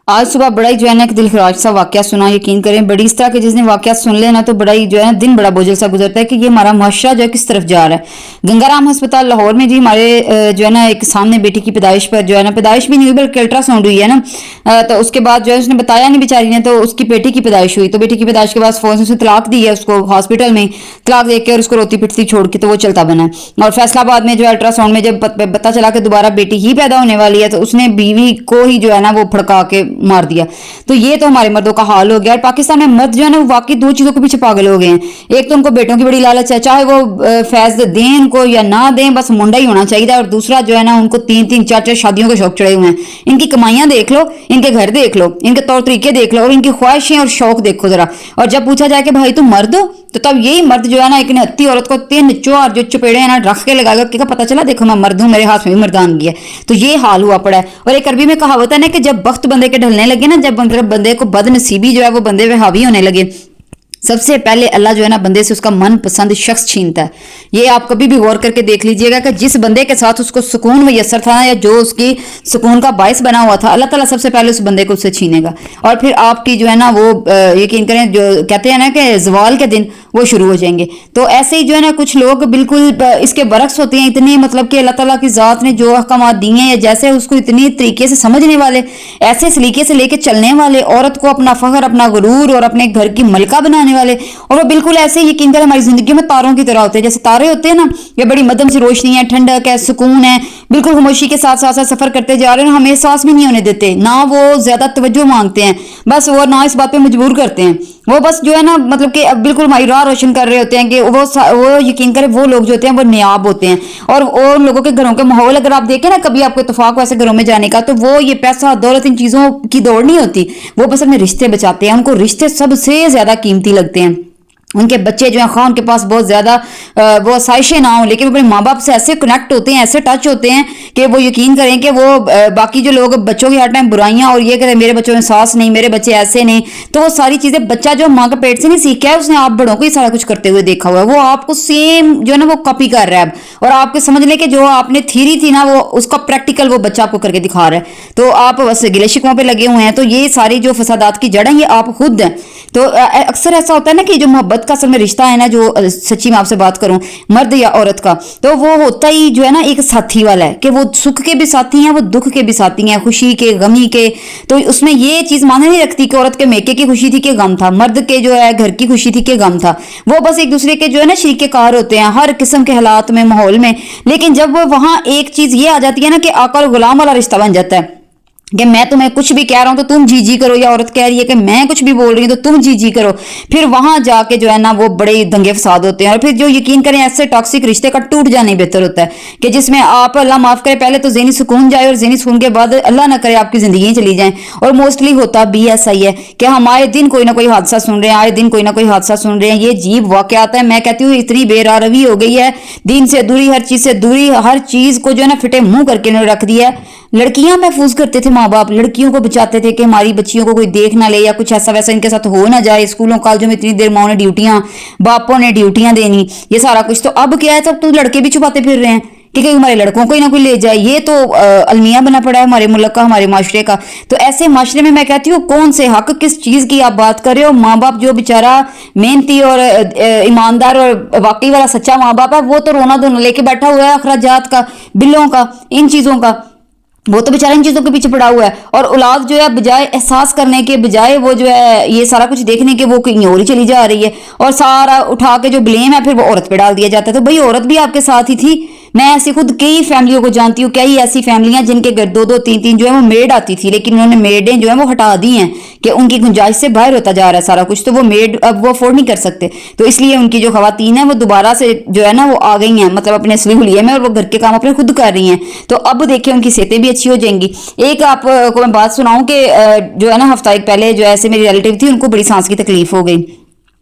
आज सुबह बड़ा ही जो है ना एक दिलखराज सा वाकया सुना। यकीन करें बड़ी इस तरह के जिसने वाकया सुन लेना तो बड़ा ही जो है ना दिन बड़ा बोझल सा गुजरता है कि ये हमारा मुआशरा जो है किस तरफ जा रहा है। गंगाराम अस्पताल लाहौर में जी हमारे जो है ना एक सामने बेटी की पैदाइश पर जो है ना पैदाइश भी नहीं हुई बल्कि अल्ट्रासाउंड हुई है ना। तो उसके बाद जो है उसने बताया नहीं बेचारी ने, तो उसकी बेटी की पैदाइश हुई। तो बेटी की पैदाइश के बाद फोन से उसने तलाक दी है उसको हॉस्पिटल में, तलाक दे के और उसको रोती पिटती छोड़ के तो वो चलता बना। और फैसलाबाद में जो है अल्ट्रासाउंड में जब पता चला कि दोबारा बेटी ही पैदा होने वाली है तो उसने बीवी को ही जो है ना वो फड़का के मार दिया। तो ये तो हमारे मर्दों का हाल हो गया। और पाकिस्तान में मर्द जो है ना वो वाकई दो चीजों के पीछे पागल हो गए हैं। एक तो उनको बेटों की बड़ी लालच है, चाहे वो फैज दें इनको या ना दें, बस मुंडा ही होना चाहिए। और दूसरा जो है ना उनको तीन तीन चार चार शादियों के शौक चढ़े हुए हैं। इनकी कमाइयां देख लो, इनके घर देख लो, इनके तौर तरीके देख लो और इनकी ख्वाहिशें और शौक देखो जरा। और जब पूछा जाए कि भाई तुम मर्द हो तो तब यही मर्द जो है ना एक निहत्ती औरत को तीन चार जो चपेड़े हैं ना रख के लगाएगा कि पता चला देखो मैं मर्द हूं, मेरे हाथ में भी मर्दानगी है। तो ये हाल हुआ पड़ा है। और एक अरबी में कहावत है ना कि जब वक्त बंदे के ढलने लगे ना, जब मतलब बंदे को बदनसीबी जो है वो बंदे पे हावी होने लगे, सबसे पहले अल्लाह जो है ना बंदे से उसका मनपसंद शख्स छीनता है। ये आप कभी भी गौर करके देख लीजिएगा कि जिस बंदे के साथ उसको सुकून मैसर था या जो उसकी सुकून का बायस बना हुआ था, अल्लाह ताला सबसे पहले उस बंदे को उससे छीनेगा। और फिर आपकी जो है ना वो यकीन करें जो कहते हैं ना कि जवाल के दिन वो शुरू हो जाएंगे। तो ऐसे ही जो है ना कुछ लोग बिल्कुल इसके बरक्स होते हैं, इतने मतलब कि अल्लाह ताला की ज़ात ने जो अहकाम दिए हैं या जैसे उसको इतनी तरीके से समझने वाले, ऐसे सलीके से लेके चलने वाले, औरत को अपना फख्र, अपना गुरूर और अपने घर की मलका बनाने वाले, और वो बिल्कुल ऐसे यकीन करें हमारी जिंदगी में तारों की तरह होते हैं। जैसे तारे होते हैं ना, ये बड़ी मध्यम सी रोशनी है, ठंडक है, सुकून है, बिल्कुल खामोशी के साथ साथ साथ सफर करते जा रहे हैं, हमें एहसास भी नहीं होने देते, ना वो ज्यादा तवज्जो मांगते हैं बस, वो ना इस बात पे मजबूर करते हैं। वो बस जो है ना मतलब कि बिल्कुल हमारी राह रोशन कर रहे होते हैं कि वो यकीन करें वो लोग जो होते हैं वो नियाब होते हैं। और उन लोगों के घरों के माहौल अगर आप देखें ना, कभी आपको इत्तेफाक ऐसे घरों में जाने का, तो वो ये पैसा दौलत इन चीजों की दौड़ नहीं होती, वो बस अपने रिश्ते बचाते हैं। उनको रिश्ते सबसे ज्यादा कीमती लगते हैं। उनके बच्चे जो हैं खां उनके पास बहुत ज्यादा वो आसाइशें ना हो, लेकिन वो अपने माँ बाप से ऐसे कनेक्ट होते हैं, ऐसे टच होते हैं कि वो यकीन करें कि वो बाकी जो लोग बच्चों की हर टाइम बुराइयां और ये कहते हैं मेरे बच्चों में सास नहीं, मेरे बच्चे ऐसे नहीं, तो वो सारी चीजें बच्चा जो माँ के पेट से नहीं सीखा है, उसने आप बड़ों को ही सारा कुछ करते हुए देखा हुआ है, वो आपको सेम जो है ना वो कॉपी कर रहा है। और आपके समझ लें कि जो आपने थ्योरी थी ना वो उसका प्रैक्टिकल वो बच्चा आपको करके दिखा रहा है। तो आप बस गिले शिकवों पे लगे हुए हैं। तो ये सारी जो फसादात की जड़ है ये आप खुद हैं। तो अक्सर ऐसा होता है ना कि जो मोहब्बत का असल में रिश्ता है ना, जो सच्ची मैं आपसे बात करूं मर्द या औरत का, तो वो होता ही जो है ना एक साथी वाला है कि वो सुख के भी साथी हैं, वो दुख के भी साथी हैं, खुशी के गमी के। तो उसमें ये चीज माने नहीं रखती कि औरत के मेके की खुशी थी कि गम था, मर्द के जो है घर की खुशी थी कि गम था। वो बस एक दूसरे के जो है ना शरीके कार होते हैं हर किस्म के हालात में, माहौल में। लेकिन जब वो वहां एक चीज ये आ जाती है ना कि आका और गुलाम वाला रिश्ता बन जाता है कि मैं तुम्हें कुछ भी कह रहा हूं तो तुम जी जी करो, या औरत कह रही है कि मैं कुछ भी बोल रही हूं तो तुम जी जी करो, फिर वहां जाके जो है ना वो बड़े दंगे फसाद होते हैं। और फिर जो यकीन करें ऐसे टॉक्सिक रिश्ते का टूट जाना ही बेहतर होता है कि जिसमें आप अल्लाह माफ करे पहले तो ज़हनी सुकून जाए और ज़हनी सुकून के बाद अल्लाह ना करे आपकी जिंदगी चली जाए। और मोस्टली होता भी ऐसा ही है कि हम आए दिन कोई ना कोई हादसा सुन रहे हैं, आए दिन कोई ना कोई हादसा सुन रहे हैं। ये अजीब वाकयात है। मैं कहती हूँ इतनी बेरारवी हो गई है, दीन से दूरी, हर चीज से दूरी, हर चीज को जो है ना फिटे मुंह करके इन्होंने रख दिया है। लड़कियां महफूज करते थे माँ बाप, लड़कियों को बचाते थे कि हमारी बच्चियों को कोई देख ना ले या कुछ ऐसा वैसा इनके साथ हो ना जाए। स्कूलों कॉलेजों में इतनी देर माओ ने ड्यूटियां, बापों ने ड्यूटियां देनी, ये सारा कुछ। तो अब क्या है, तब तो लड़के भी छुपाते फिर रहे हैं कि कहीं हमारे लड़कों को ही ना कोई ले जाए। ये तो अलमिया बना पड़ा है हमारे मुल्क का, हमारे माशरे का। तो ऐसे माशरे में मैं कहती हूँ कौन से हक किस चीज की आप बात कर रहे हो। माँ बाप जो बेचारा मेहनती और ईमानदार और वाकई वाला सच्चा माँ बाप है, वो तो रोना धोना लेके बैठा हुआ है अखराजात का, बिलों का, इन चीजों का। वो तो बेचारा इन चीजों के पीछे पड़ा हुआ है। और औलाद जो है बजाय एहसास करने के, बजाय वो जो है ये सारा कुछ देखने के, वो कहीं और ही चली जा रही है। और सारा उठा के जो ब्लेम है फिर वो औरत पे डाल दिया जाता है। तो भाई औरत भी आपके साथ ही थी। मैं ऐसी खुद कई फैमिलियों को जानती हूँ, कई ऐसी फैमिलियां जिनके घर दो दो तीन तीन जो है वो मेड आती थी, लेकिन उन्होंने मेडें जो है वो हटा दी हैं कि उनकी गुंजाइश से बाहर होता जा रहा है सारा कुछ, तो वो मेड अब वो अफोर्ड नहीं कर सकते। तो इसलिए उनकी जो खवातीन है वो दोबारा से जो है ना वो आ गई हैं, मतलब अपने असली हुलिये में, और वो घर के काम अपने खुद कर रही हैं। तो अब देखिए उनकी सेहतें भी अच्छी हो जाएंगी। एक आपको मैं बात सुनाऊं कि जो है ना हफ्ता एक पहले जो ऐसे मेरी रिलेटिव थी, उनको बड़ी सांस की तकलीफ हो गई।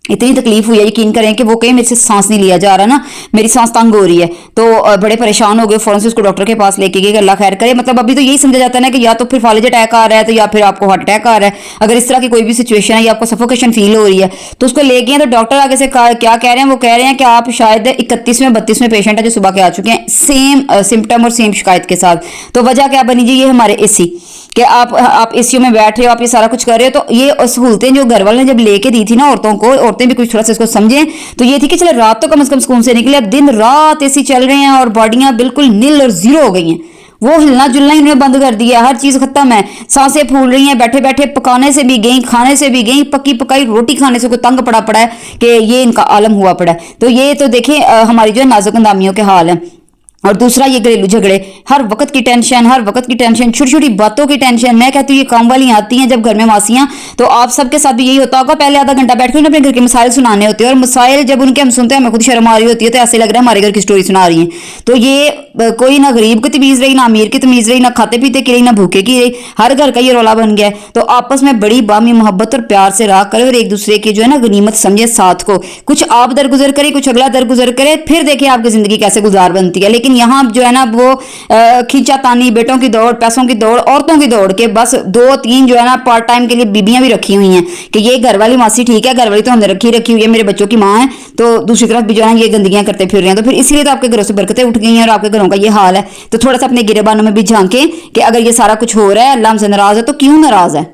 इतनी तकलीफ हुई है, यकीन करें कि वो कहीं मेरे से सांस नहीं लिया जा रहा ना, मेरी सांस तंग हो रही है। तो बड़े परेशान हो गए, फौरन से उसको डॉक्टर के पास लेके गए कि अल्लाह खैर करे। मतलब अभी तो यही समझा जाता है ना कि या तो फिर फॉलेज अटैक आ रहा है तो या फिर आपको हार्ट अटैक आ रहा है। अगर इस तरह की कोई भी सिचुएशन है या आपको सफोकेशन फील हो रही है तो उसको ले गए। तो डॉक्टर आगे से क्या कह रहे हैं, वो कह रहे हैं कि आप शायद 31वें 32वें पेशेंट है जो सुबह के आ चुके हैं सेम सिम्टम और सेम शिकायत के साथ। तो वजह क्या बनी जी, ये हमारे एसी कि आप एसीयू में बैठ रहे हो, आप ये सारा कुछ कर रहे हो। तो ये सहूलतें जो घर वाले ने जब लेके दी थी ना औरतों को, औरतें भी कुछ थोड़ा सा इसको समझें तो ये थी कि चलो रात तो कम से कम सुकून से निकले। अब दिन रात एसी चल रहे हैं और बॉडियां बिल्कुल नील और जीरो हो गई हैं। वो हिलना जुलना ही उन्होंने बंद कर दिया, हर चीज खत्म है। सांसें फूल रही हैं, बैठे बैठे पकाने से भी गई, खाने से भी गई, पकी पकाई रोटी खाने से कोई तंग पड़ा है कि ये इनका आलम हुआ पड़ा है। तो ये तो देखें हमारी जो है नाजुक अंदामियों के हाल है। और दूसरा ये घरेलू झगड़े, हर वक्त की टेंशन, हर वक्त की टेंशन, छोटी छोटी बातों की टेंशन। मैं कहती हूँ ये काम वाली आती हैं जब घर में मासियां, तो आप सबके साथ भी यही होता होगा। पहले आधा घंटा बैठ कर अपने घर के मसाइल सुनाने होते हैं और मसाइल जब उनके हम सुनते हैं हमें खुद शर्म आ रही होती है, तो ऐसे लग रहा है हमारे घर की स्टोरी सुना रही हैं। तो ये कोई ना गरीब की तमीज़ रही, ना अमीर की तमीज़ रही, ना खाते पीते की रही, ना भूखे की रही, हर घर का ये रौला बन गया है। तो आपस में बड़ी बामी मोहब्बत और प्यार से रहा करें और एक दूसरे की जो है ना गनीमत समझे साथ को। कुछ आप दरगुजर करे, कुछ अगला दरगुजर करे, फिर देखिए आपकी जिंदगी कैसे गुजार बनती है। लेकिन यहाँ जो है ना वो खींचातानी, बेटों की दौड़, पैसों की दौड़, औरतों की दौड़ के बस 2-3 जो है ना पार्ट टाइम के लिए बीबियां भी रखी हुई हैं कि ये घर वाली मासी ठीक है, घर वाली तो हमने रखी हुई है, मेरे बच्चों की माँ है, तो दूसरी तरफ भी जो है ये गंदगियां करते फिर रहे हैं। तो फिर इसीलिए तो आपके घरों से बरकतें उठ गई हैं और आपके घरों का ये हाल है। तो थोड़ा सा अपने गिरेबानों में भी झांकें कि अगर ये सारा कुछ हो रहा है, अल्लाह हमसे नाराज है तो क्यों नाराज है।